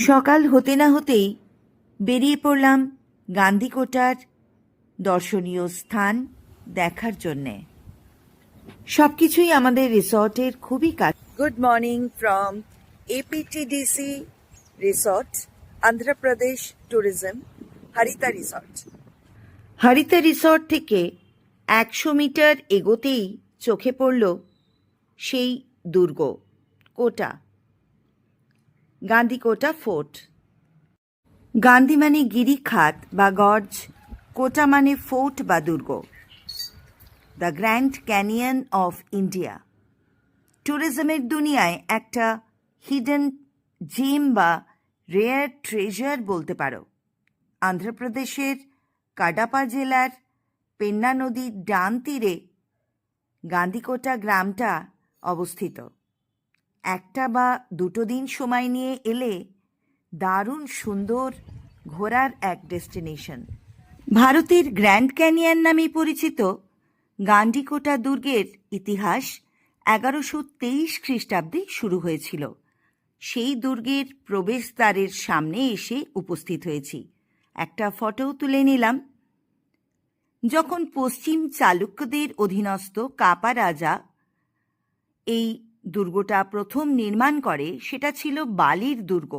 সকাল হতে না হতেই বেরিয়ে পড়লাম গান্ধীকোটার দর্শনীয় স্থান দেখার জন্যে। সব কিছুই আমাদের রিসর্টের খুবই কাছে। Good morning from APTDC resort, Andhra Pradesh tourism, Haritha resort. Haritha resort থেকে 100 মিটার এগোতেই চোখে পড়ল সেই দুর্গ কোটা, গান্ধীকোটা ফোর্ট। গান্ধী মানে গিরিখাত বা গর্জ, কোটা মানে ফোর্ট বা দুর্গ। The Grand Canyon of India. ট্যুরিজমের দুনিয়ায় একটা হিডেন জেম বা রেয়ার ট্রেজার বলতে পারো। অন্ধ্রপ্রদেশের কাডাপা জেলার পেন্না নদীর ডান তীরে গান্ধীকোটা গ্রামটা অবস্থিত। একটা বা দুটো দিন সময় নিয়ে এলে দারুণ সুন্দর ঘোরার এক ডেস্টিনেশন। ভারতের গ্র্যান্ড ক্যানিয়ন নামে পরিচিত গান্ধীকোটা দুর্গের ইতিহাস 1123 খ্রিস্টাব্দে শুরু হয়েছিল। সেই দুর্গের প্রবেশদ্বারের সামনে এসে উপস্থিত হয়েছি। একটা ফটোও তুলে নিলাম। যখন পশ্চিম চালুক্যদের অধীনস্থ কাপা রাজা এই দুর্গটা প্রথম নির্মাণ করে, সেটা ছিল বালির দুর্গ।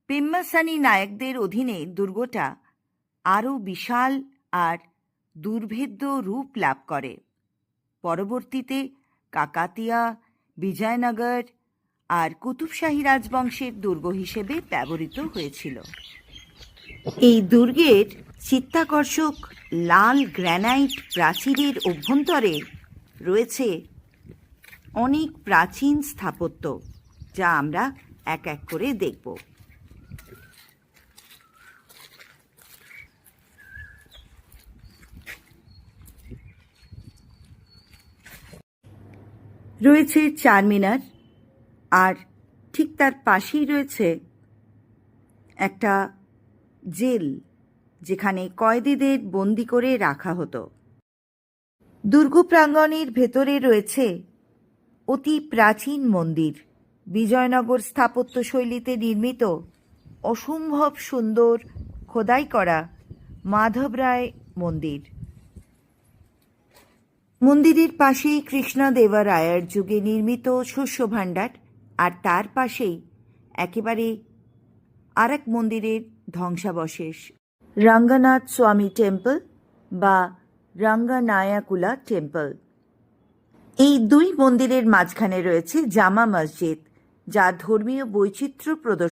পেম্মাসানি নায়কদের অধীনে দুর্গটা আরও বিশাল আর দুর্ভেদ্য রূপ লাভ করে। পরবর্তীতে কাকাতিয়া, বিজয়নগর আর কুতুবশাহী রাজবংশের দুর্গ হিসেবে ব্যবহৃত হয়েছিল। এই দুর্গের চিত্তাকর্ষক লাল গ্রানাইট প্রাচীরের অভ্যন্তরে রয়েছে অনেক প্রাচীন স্থাপত্য, যা আমরা এক এক করে দেখব। রয়েছে চারমিনার, আর ঠিক তার পাশেই রয়েছে একটা জেল, যেখানে কয়েদিদের বন্দি করে রাখা হতো। দুর্গ প্রাঙ্গণের ভেতরে রয়েছে অতি প্রাচীন মন্দির, বিজয়নগর স্থাপত্য শৈলীতে নির্মিত অসম্ভব সুন্দর খোদাই করা মাধবরায় মন্দির। মন্দিরের পাশেই কৃষ্ণদেবরায়ের যুগে নির্মিত শস্য ভাণ্ডার, আর তার পাশেই একেবারে আর এক মন্দিরের ধ্বংসাবশেষ, রঙ্গনাথ স্বামী টেম্পল বা রঙ্গনায়াকুলা টেম্পল। এই দুই মন্দিরের মাঝখানে রয়েছে জামা মসজিদ, যা ধর্মীয় বৈচিত্র্য প্রদর্শন